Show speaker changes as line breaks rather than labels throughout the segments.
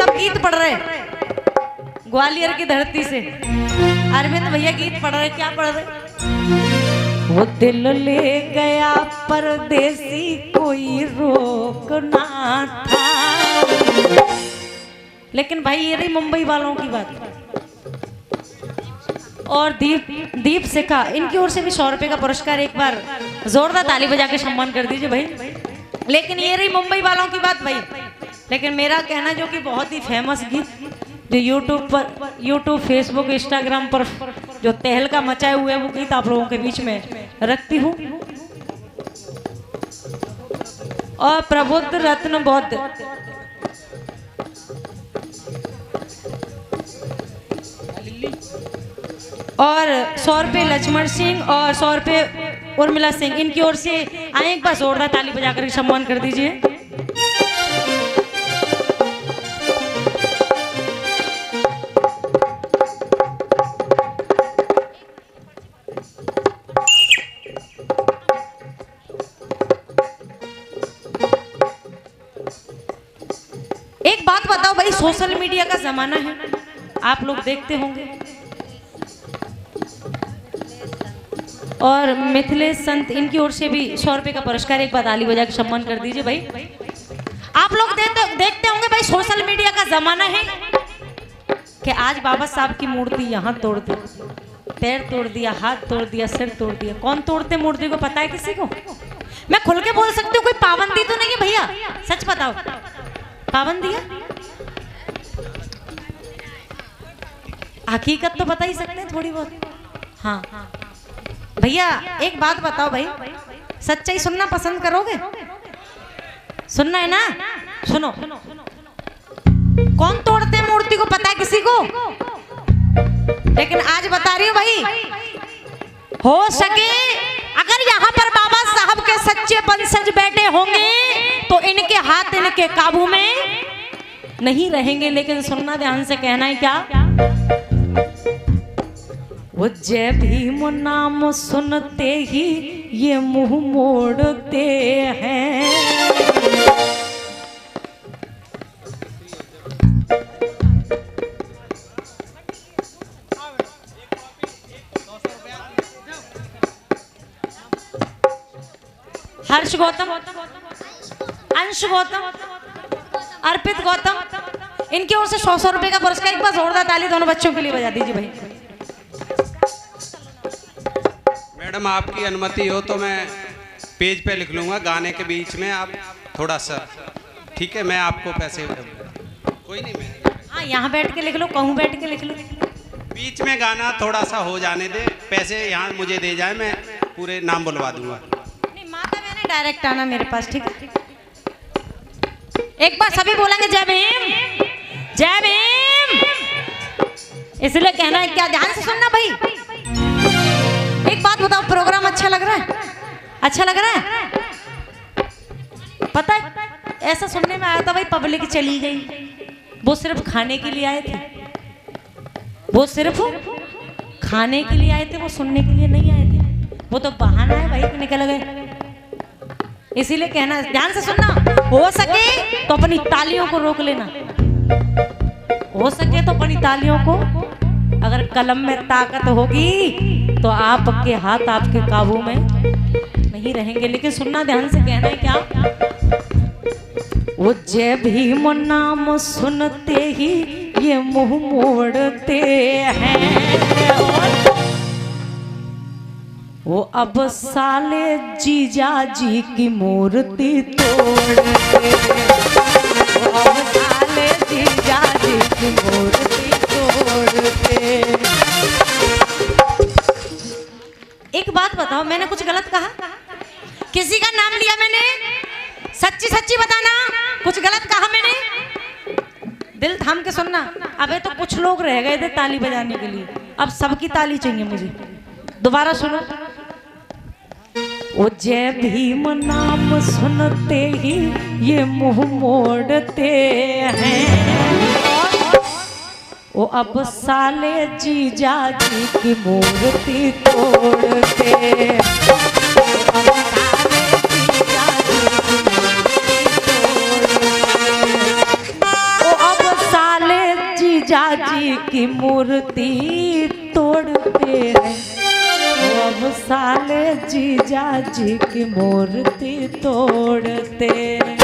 सब गीत पढ़ रहे ग्वालियर की धरती से। अरविंद भैया गीत पढ़ रहे, क्या पढ़ रहे? वो दिल ले गया परदेसी कोई रोकना था। लेकिन भाई ये रही मुंबई वालों की बात। और दीप सिखा, इनकी ओर से भी 100 रुपए का पुरस्कार। एक बार जोरदार ताली बजा के सम्मान कर दीजिए भाई। लेकिन ये रही मुंबई वालों की बात भाई। लेकिन मेरा कहना जो कि बहुत ही फेमस गीत जो यूट्यूब फेसबुक इंस्टाग्राम पर जो तहलका मचाए हुए वो गीत आप लोगों के बीच में रखती हूँ। और प्रबुद्ध रत्न बौद्ध और 100 रुपये लक्ष्मण सिंह और 100 रुपये उर्मिला सिंह, इनकी ओर से आए एक बार जोरदार ताली बजाकर सम्मान कर दीजिए। एक बात बताओ भाई, सोशल मीडिया का जमाना है, आप लोग देखते होंगे। और मिथिलेश संत, इनकी ओर से भी 100 रुपए का पुरस्कार। एक बार ताली बजा के सम्मान कर दीजिए भाई। आप लोग देखते होंगे भाई, सोशल मीडिया का जमाना है कि आज बाबा साहब की मूर्ति यहाँ तोड़ दी, पैर तोड़ दिया, हाथ तोड़ दिया, सिर तोड़ दिया। कौन तोड़ते मूर्ति को पता है किसी को? मैं खुल के बोल सकती हूँ, कोई पाबंदी तो नहीं है भैया? सच बताओ, पाबंदी है? हकीकत तो बता ही सकते हैं थोड़ी बहुत। हाँ भैया एक बात बताओ भाई, सच्चाई सुनना पसंद करोगे? सुनना है ना? सुनो। कौन तोड़ते मूर्ति को पता है किसी को? लेकिन आज बता रही हूँ भाई, हो सके अगर यहाँ पर बाबा साहब के सच्चे वंशज बैठे होंगे तो इनके हाथ इनके काबू में नहीं रहेंगे। लेकिन सुनना ध्यान से, कहना है क्या? वो जय भीम नाम सुनते ही ये मुंह मोड़ते हैं। हर्ष गौतम, अंश गौतम, अर्पित गौतम, इनकी ओर से 100 रुपए का पुरस्कार। एक बार जोरदार ताली दोनों बच्चों के लिए बजा दीजिए भाई।
मैडम आपकी अनुमति हो तो मैं पेज पे लिख लूंगा गाने के बीच में, आप थोड़ा सा, ठीक है? मैं आपको पैसे कोई नहीं, मैं
हाँ यहाँ बैठ के लिख लो, कहूँ बैठ के लिख लो।
बीच में गाना थोड़ा सा हो जाने दे, पैसे यहाँ मुझे दे जाए, मैं पूरे नाम बुलवा दूंगा।
नहीं माता मैंने डायरेक्ट आना मेरे पास, ठीक है? एक बार सभी बोलेंगे जय भीम, जय भीम, इसलिए कहना है क्या? ध्यान से सुनना भाई। एक बात बताओ, प्रोग्राम अच्छा लग रहा है? अच्छा लग रहा है? पता है ऐसा सुनने में आया था भाई, पब्लिक चली गई, वो सिर्फ खाने के लिए आए थे, वो सिर्फ खाने के लिए आए थे, वो सुनने के लिए नहीं आए थे। वो तो बहाना है भाई, निकल गए। इसीलिए कहना, ध्यान से सुनना, हो सके तो अपनी तालियों को रोक लेना, हो सके तो अपनी तालियों को, अगर कलम में ताकत होगी तो आपके हाथ आपके काबू में नहीं रहेंगे। लेकिन सुनना ध्यान से, कहना है क्या? वो जय भीम नाम सुनते ही ये मुंह मोड़ते हैं, वो अब साले जीजा जी की मूर्ति तोड़ते, वो अब साले जीजा जी की मूर्ति तोड़ते। एक बात बताओ, मैंने कुछ गलत कहा? किसी का नाम लिया मैंने? सच्ची सच्ची बताना, कुछ गलत कहा मैंने? दिल थाम के सुनना। अबे तो कुछ लोग रह गए थे ताली बजाने के लिए, अब सबकी ताली चाहिए मुझे। दोबारा सुनो। ओ जय भीम नाम सुनते ही ये मुंह मोड़ते हैं, ओ अब साले जीजा जी की मूर्ति तोड़ते, ओ अब जी की मूर्ति तोड़ते हैं, अब साले जीजा जी की मूर्ति तोड़ते हैं।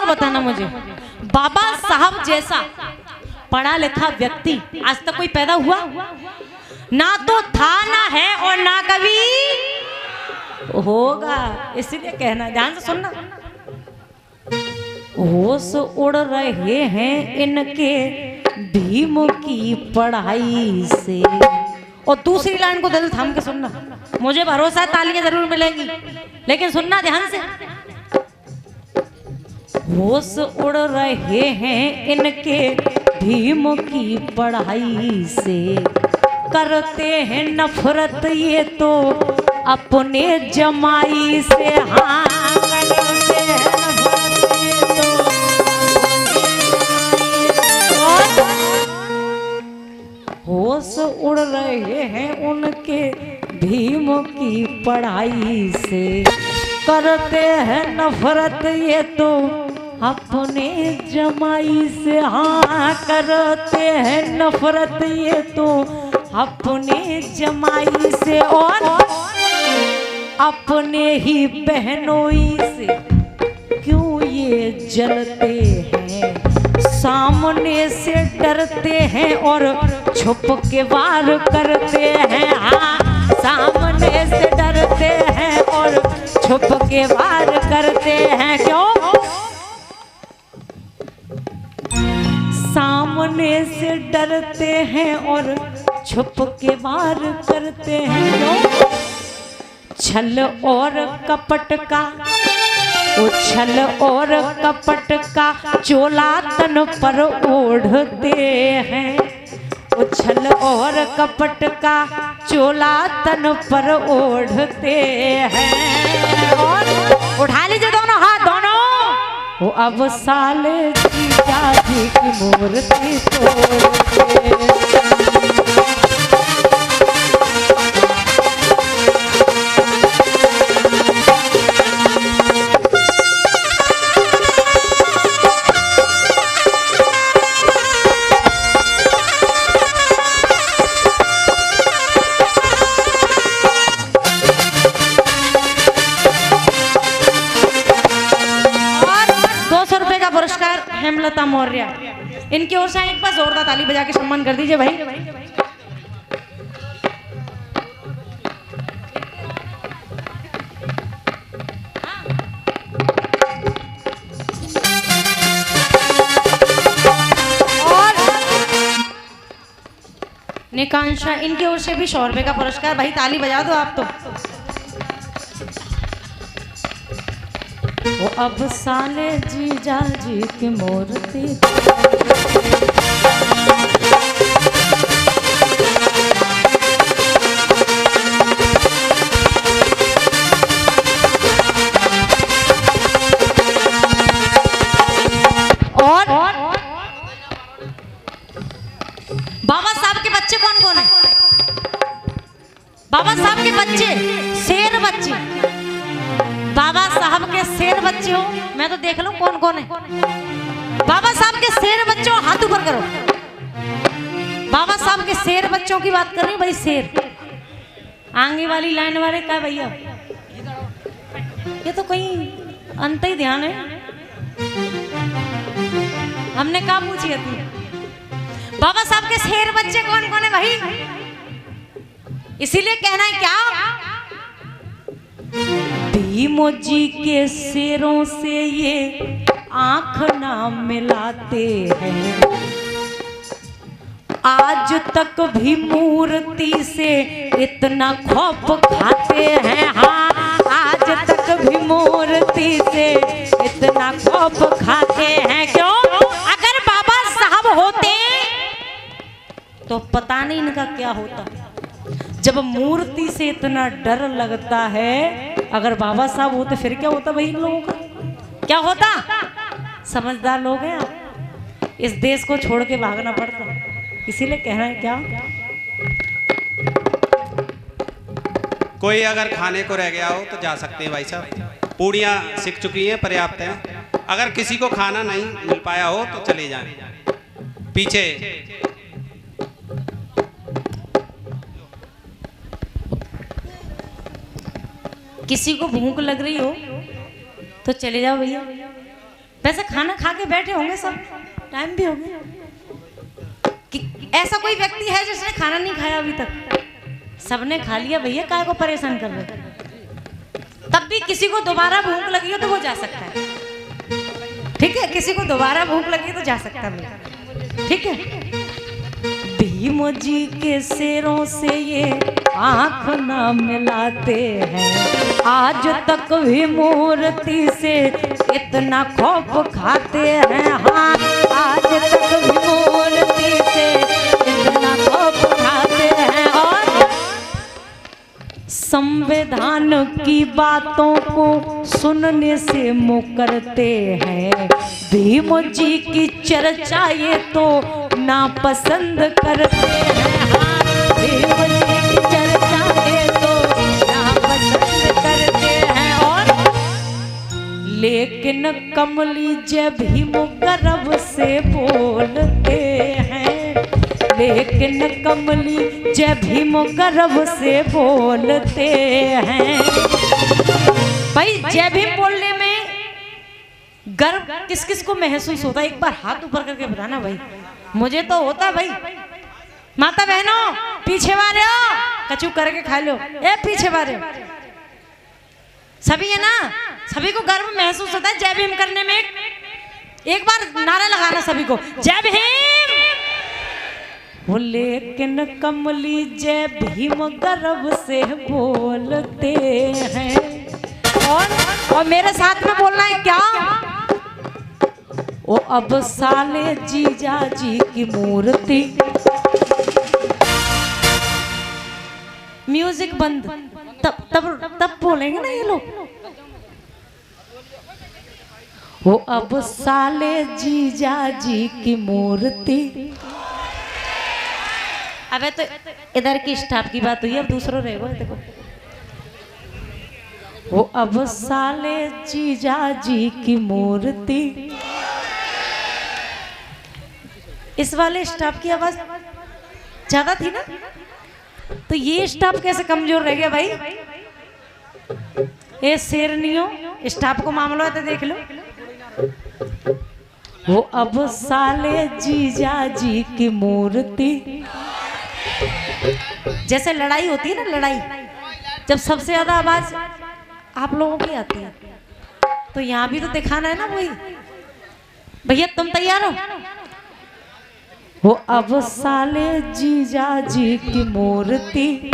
बताना मुझे, बाबा साहब जैसा पढ़ा लिखा व्यक्ति आज तक कोई पैदा हुआ ना? तो था, ना है और ना कभी होगा। इसलिए कहना, ध्यान से सुनना, होश उड़ रहे हैं इनके भीम की पढ़ाई से। और दूसरी लाइन को दिल थाम के सुनना, मुझे भरोसा है तालियां जरूर मिलेंगी, लेकिन सुनना ध्यान से। होश उड़ रहे हैं इनके भीम की पढ़ाई से, करते हैं नफरत ये तो अपने जमाई से। हाँ, करते हैं नफरत ये तो होश उड़ रहे हैं उनके भीम की पढ़ाई से, करते हैं नफरत ये तो अपने जमाई से। हाँ, करते हैं नफरत ये तो अपने जमाई से, और अपने ही बहनोई से क्यों ये जलते हैं, सामने से डरते हैं और छुप के वार करते हैं। हाँ, सामने से डरते हैं और छुप के वार करते हैं। क्यों? सामने से डरते हैं और छुप के वार करते हैं। क्यों? छल और कपट का, वो छल और कपट का चोला तन पर ओढ़ते हैं, वो छल और कपट का चोला तन पर ओढ़ते हैं। और उठा लीजिए दोनों हाथ, दोनों। वो अब साले जीजा जी की मूर्ति तोड़ते। पुरस्कार हेमलता मौर्य, इनकी ओर से एक बार जोरदार ताली बजा के सम्मान कर दीजिए भाई। और निकांशा, इनकी ओर से भी 100 रुपए का पुरस्कार। भाई ताली बजा दो आप तो। वो अब साले जीजा जी की मूर्ति। और बाबा साहब के बच्चे कौन कौन है? बाबा साहब के बच्चे शेर बच्चे, बाबा साहब के शेर बच्चे हो, मैं तो देख लूं कौन कौन है। बाबा साहब के शेर बच्चों हाथ ऊपर करो। बाबा साहब के शेर बच्चों की बात कर रही भाई, शेर। आगे वाली लाइन वाले क्या भैया, ये तो कहीं अंत ही ध्यान है, हमने कहा पूछी थी। बाबा साहब के शेर बच्चे कौन कौन है भाई? इसीलिए कहना है क्या, भीम जी के शेरों से ये आंख ना मिलाते हैं। आज तक भी मूर्ति से इतना खौफ खाते हैं। हाँ, आज तक भी मूर्ति से इतना खौफ खाते हैं। क्यों? अगर बाबा साहब होते तो पता नहीं इनका क्या होता। जब मूर्ति से इतना डर लगता है, अगर बाबा साहब होते फिर क्या होता भाई इन लोगों का? क्या होता? समझदार लोग हैं आप, इस देश को छोड़ के भागना पड़ता, इसीलिए कह रहे हैं। क्या
कोई अगर खाने को रह गया हो तो जा सकते हैं भाई साहब, पूड़ियाँ सिक चुकी हैं, पर्याप्त हैं। अगर किसी को खाना नहीं मिल पाया हो तो चले जाएं पीछे।
किसी को भूख लग रही हो तो चले जाओ भैया। वैसे खाना खा के बैठे होंगे सब, टाइम भी हो गया। कि ऐसा कोई व्यक्ति है जिसने खाना नहीं खाया अभी तक? सबने खा लिया भैया, काय को परेशान कर रहे? तब भी किसी को दोबारा भूख लगी हो तो वो जा सकता है, ठीक है? किसी को दोबारा भूख लगी तो जा सकता है, ठीक है? भीम जी के शेरों से ये आंख ना मिलाते हैं। आज तक भी मूर्ति से इतना खौफ खाते हैं। हाँ, आज तक भी मूर्ति से इतना खौफ खाते हैं। और संविधान की बातों को सुनने से मुकरते हैं। भीम जी की चर्चा ये तो नापसंद करते हैं। हाँ, भीम जी की चर्चा ये तो नापसंद करते हैं। और लेकिन कमली जय भीम गर्व से बोलते हैं। लेकिन कमली जय भीम गर्व से बोलते हैं। भाई जय भीम बोलने में गर्व किस किस को महसूस होता है? एक बार हाथ ऊपर करके बताना भाई। मुझे तो होता भाई। माता बहनों पीछे वाले हो, कचू करके खा लो। ए पीछे वाले सभी है ना, सभी को गर्व महसूस होता है जय भीम करने में। एक बार नारा लगाना सभी को, जय भीम। वो लेकिन कमली जय भीम गर्व से बोलते हैं। और मेरे साथ में बोलना है क्या? वो अब साले जीजा जी की मूर्ति। म्यूजिक बंद, तब बोलेंगे ना ये लोग। वो अब साले जीजा जी की मूर्ति। अबे तो इधर की स्टाफ की बात हुई, अब दूसरों रहेगा। देखो वो अब साले जीजा जी की मूर्ति। इस वाले स्टाफ की आवाज ज्यादा थी ना, तो ये स्टाफ कैसे कमजोर रह गया भाई? ये शेरनियों स्टाफ को मामला है तो देख लो। वो अब साले जीजा जी की मूर्ति। जैसे लड़ाई होती है ना, लड़ाई जब सबसे ज्यादा आवाज आप लोगों की आती है, तो यहाँ भी तो दिखाना है ना भाई। भैया तुम तैयार हो? वो अब साले जीजा जी की मूर्ति।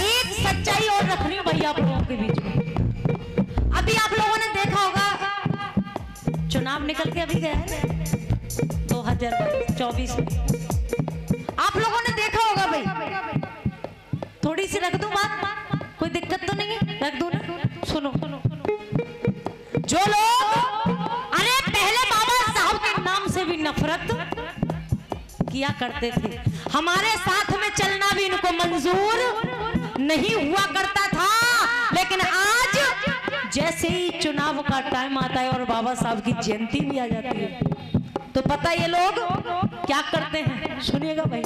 एक सच्चाई और रख रही हूँ भाई आप लोगों के बीच में। अभी आप लोगों ने देखा होगा, चुनाव निकल के अभी गया है 2024 में। आप लोगों ने देखा होगा भाई, थोड़ी सी रख दूं बात, कोई दिक्कत तो नहीं है? रख दूं ना? सुनो, जो लोग अरे पहले बाबा साहब के नाम से भी नफरत किया करते थे, हमारे साथ में चलना भी इनको मंजूर नहीं हुआ करता था, लेकिन आज जैसे ही चुनाव का टाइम आता है और बाबा साहब की जयंती भी आ जाती है, तो पता ये लोग क्या करते हैं? सुनिएगा भाई।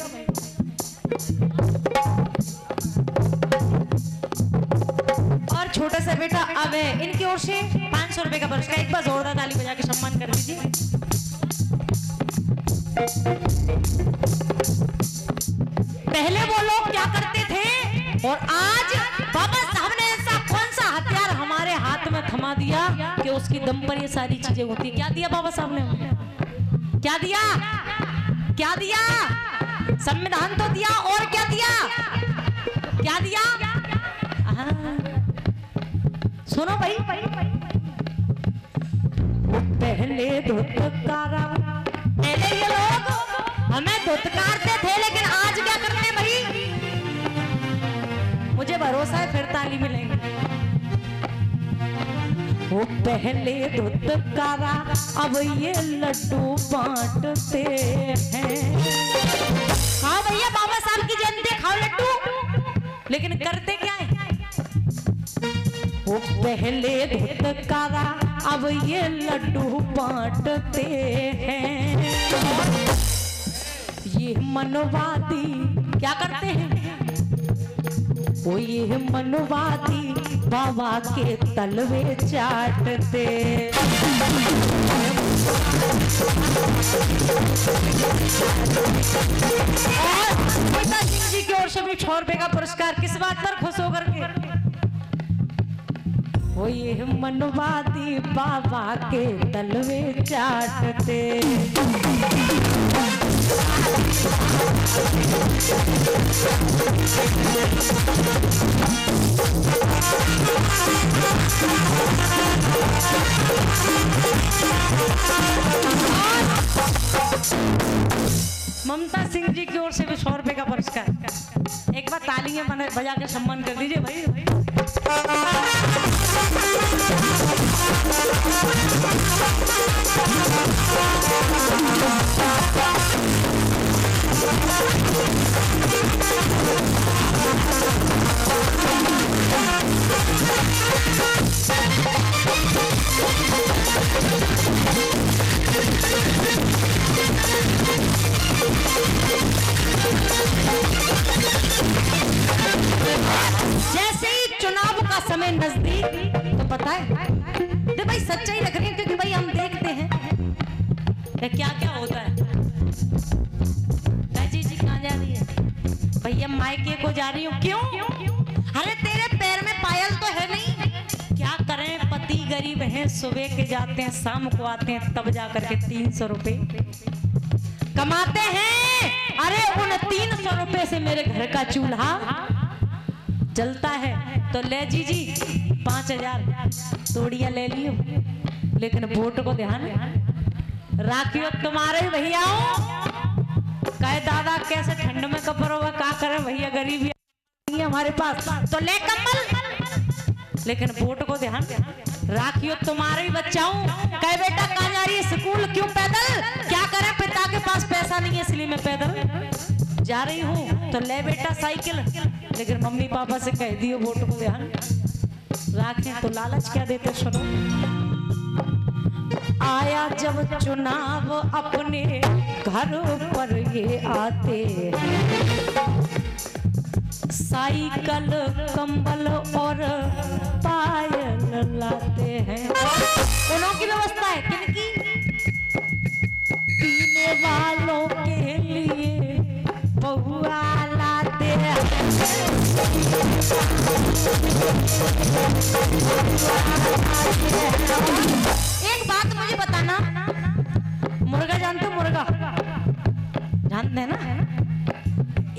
छोटे से बेटा अब इनकी ओर से 500 रुपए का पुरस्कार। एक बार जोरदार ताली बजा के सम्मान कर दीजिए। पहले वो लोग क्या करते थे और आज बाबा साहब ने ऐसा कौन सा हथियार हमारे हाथ में थमा दिया कि उसकी दम पर ये सारी चीजें होती है। क्या दिया बाबा साहब ने? क्या दिया? क्या दिया? संविधान तो दिया, और क्या दिया? क्या दिया? सुनो भाई, पहले धुतकारा, पहले ये लोग हमें धुतकारते थे, लेकिन आज क्या करते हैं भाई? मुझे भरोसा है फिर ताली मिलेंगे। वो पहले धुतकारा, अब ये लड्डू बांटते हैं। हाँ भैया, बाबा साहब की जयंती खाओ लड्डू, लेकिन करते क्या है? वो पहले धुतकारा, अब ये लड्डू बांटते हैं। ये मनवादी क्या करते हैं? वो ये मनवादी बाबा के तलवे चाटते। और पिता सिंह जी की ओर से भी 100 रुपए का पुरस्कार। किस बात पर खुश होकर के? वो ये मनवादी बाबा के तलवे चाटते। ममता सिंह जी की ओर से भी 100 रुपए का पुरस्कार। एक बार तालियां बजा के सम्मान कर दीजिए भाई। जैसे ही चुनाव का समय नजदीक, तो पता है तो भाई सच्चाई रख रही है, क्योंकि भाई हम देखते हैं क्या क्या होता है। जी कहाँ जा रही है? भैया मायके को जा रही हूँ। क्यों? अरे तेरे पैर में पायल तो है नहीं। क्या करें, पति गरीब हैं, सुबह के जाते हैं, शाम को आते हैं, तब जाकर के 300 रुपए कमाते हैं। अरे उन 300 रुपए से मेरे घर का चूल्हा जलता है। तो ले जी 5000 तोड़िया ले लियो, लेकिन वोट को ध्यान राखियो तुम्हारे भैया। कहे दादा कैसे ठंड में कपड़ों का क्या करें भैया, गरीबी है हमारे पास, तो ले कम्बल, लेकिन वोट को ध्यान राखियो तुम्हारे ही बच्चाओं। कहे बेटा कहाँ जा रही है? स्कूल। क्यों पैदल? क्या करें, पिता के पास पैसा नहीं है इसलिए मैं पैदल जा रही हूँ। तो ले बेटा साइकिल, लेकिन मम्मी पापा से कह दियो वोट को ध्यान राखें। तो लालच क्या देते? सुनो, आया जब चुनाव अपने घर पर ये आते हैं, साइकिल कंबल और पायल लाते हैं। उन्हों की व्यवस्था है किनकी? पीने वालों के लिए बहुआ लाते हैं। एक बात मुझे बताना, मुर्गा जानते हो? मुर्गा जानते हैं ना?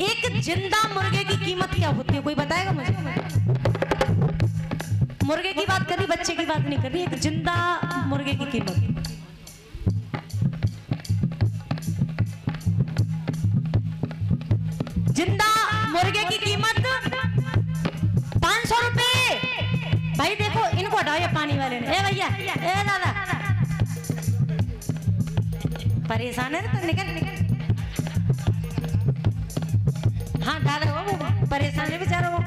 एक जिंदा मुर्गे की कीमत क्या होती है, कोई बताएगा मुझे? मुर्गे की बात करी, बच्चे की बात नहीं करी। एक जिंदा मुर्गे की कीमत, जिंदा मुर्गे की कीमत 500 रुपए। भाई देखो इनको हटाओ, ये पानी वाले ने। ए भैया, ए दादा, परेशान है तो निकल। हाँ दादा वो परेशान है बेचारा, वो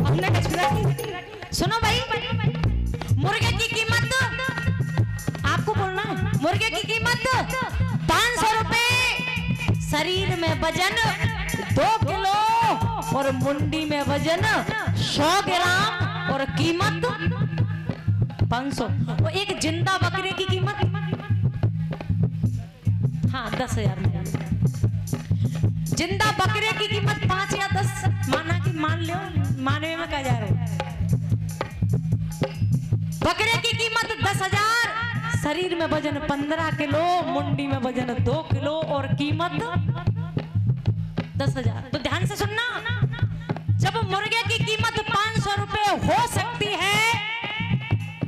हमने कचरा की। सुनो भाई, मुर्गे की कीमत आपको बोलना है। मुर्गे की कीमत 500 रुपए, शरीर में वजन 2 किलो, और मुंडी में वजन 100 ग्राम और कीमत 500। वो एक जिंदा बकरे की कीमत हाँ 10,000 में। जिंदा बकरे की कीमत 5 या 10 माना कि मान लो, मानवे में क्या जा रहा है। बकरे की कीमत 10,000, शरीर में वजन 15 किलो, मुंडी में वजन 2 किलो और कीमत 10,000। तो ध्यान से सुनना, जब मुर्गे की कीमत 500 रुपए हो सकती है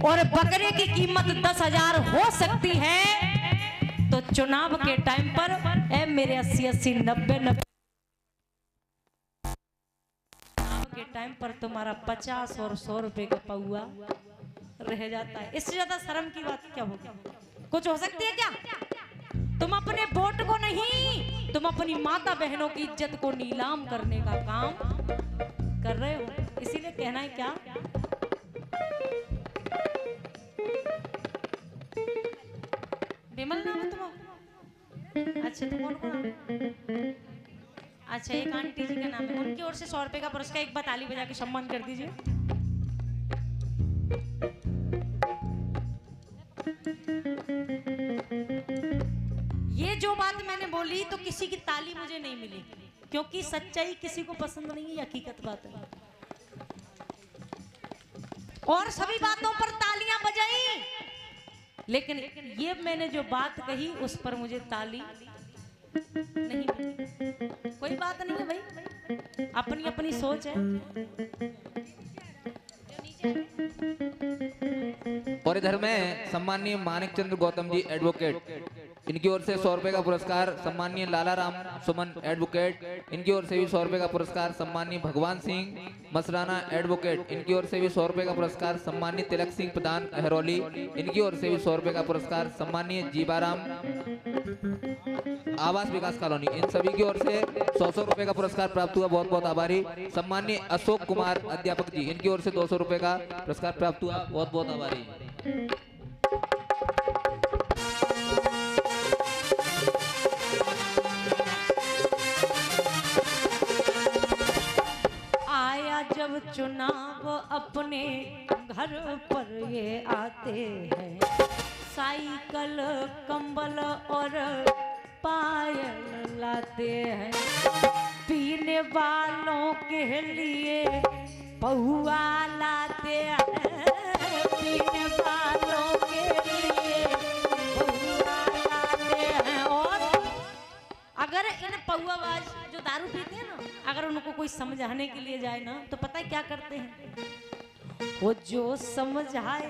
और बकरे की कीमत 10,000 हो सकती है, तो चुनाव के टाइम पर मेरे 80-80, 90-90 के टाइम पर तुम्हारा 50 और 100 रुपए का पौआ रह जाता है। इससे ज्यादा शर्म की बात क्या होगी? कुछ हो सकती है क्या? तुम अपने वोट को नहीं, तुम अपनी माता बहनों की इज्जत को नीलाम करने का काम कर रहे हो। इसीलिए कहना है क्या, विमल नाम है तुम्हारा? अच्छा तो कौन? अच्छा एक आंटी जी का नाम है, उनकी ओर से 100 रुपए का पुरस्कार। एक बार ताली बजा के सम्मान कर दीजिए। ये जो बात मैंने बोली तो किसी की ताली मुझे नहीं मिली, क्योंकि सच्चाई किसी को पसंद नहीं है, हकीकत बात है। और सभी बातों पर तालियां बजाई, लेकिन ये मैंने जो बात कही उस पर मुझे ताली नहीं मिली। कोई बात नहीं है भाई, अपनी अपनी सोच है।
और इधर में सम्मानीय मानिक चंद्र गौतम जी एडवोकेट, इनकी ओर से 100 रुपए का पुरस्कार। सम्मानीय लाला राम सुमन एडवोकेट, इनकी ओर से भी 100 रुपए का पुरस्कार। सम्मानीय भगवान सिंह मसराना एडवोकेट, इनकी ओर से भी 100 रुपए का पुरस्कार। सम्मानीय तिलक सिंह प्रधान अहरौली, इनकी ओर से भी 100 रुपए का पुरस्कार। सम्मानीय जीवाराम आवास विकास कॉलोनी, इन सभी की ओर से 100 रुपए का पुरस्कार प्राप्त हुआ। बहुत बहुत आभारी। सम्मानीय अशोक कुमार अध्यापक जी, इनकी ओर से 200 रुपए का पुरस्कार प्राप्त हुआ। बहुत बहुत आभारी।
आया जब चुनाव अपने घर पर ये आते हैं, साइकिल कंबल और पायल लाते हैं। पीने वालों के लिए पहुआ लाते हैं, पीने वालों के लिए पहुआ लाते हैं। और अगर इन पहुआबाज जो दारू पीते हैं ना, अगर उनको कोई समझाने के लिए जाए ना, तो पता है क्या करते हैं? वो जो समझाए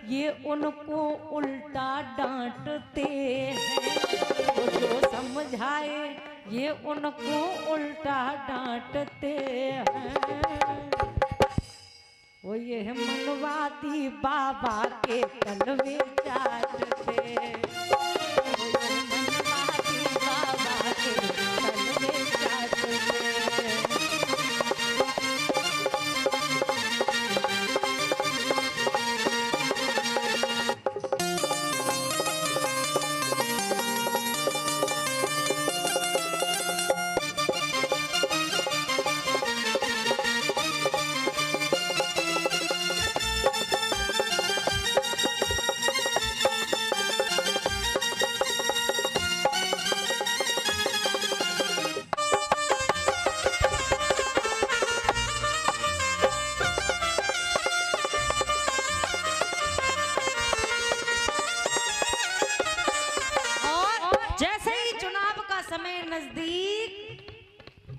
ये उनको उल्टा डांटते हैं। वो जो समझाए ये उनको उल्टा डांटते हैं। वो ये मनवाती बाबा के कलवे चाटते हैं। वो ये मनवाती बाबा के कलवे चाटते हैं। समय नजदीक,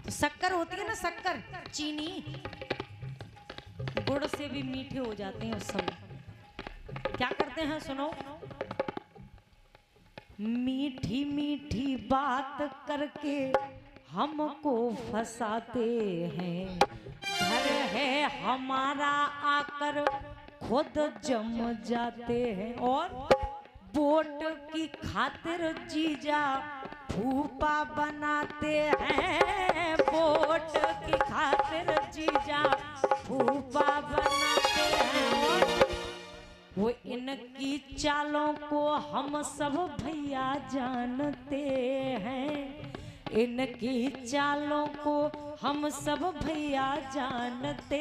तो शक्कर होती है ना, शक्कर चीनी, गुड़ से भी मीठे हो जाते हैं उस समय। क्या करते हैं सुनो, मीठी मीठी बात करके हमको फंसाते हैं। घर है हमारा आकर खुद जम जाते हैं। और वोट की खातिर जीजा फूफा बनाते हैं। वोट की खातिर जीजा फूफा बनाते हैं। और वो इनकी चालों को हम सब भैया जानते हैं। इनकी चालों को हम सब भैया जानते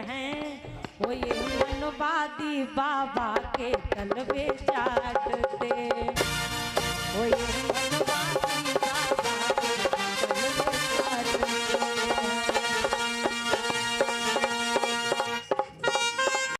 हैं। वो ये मनवादी बाबा के तलवे जा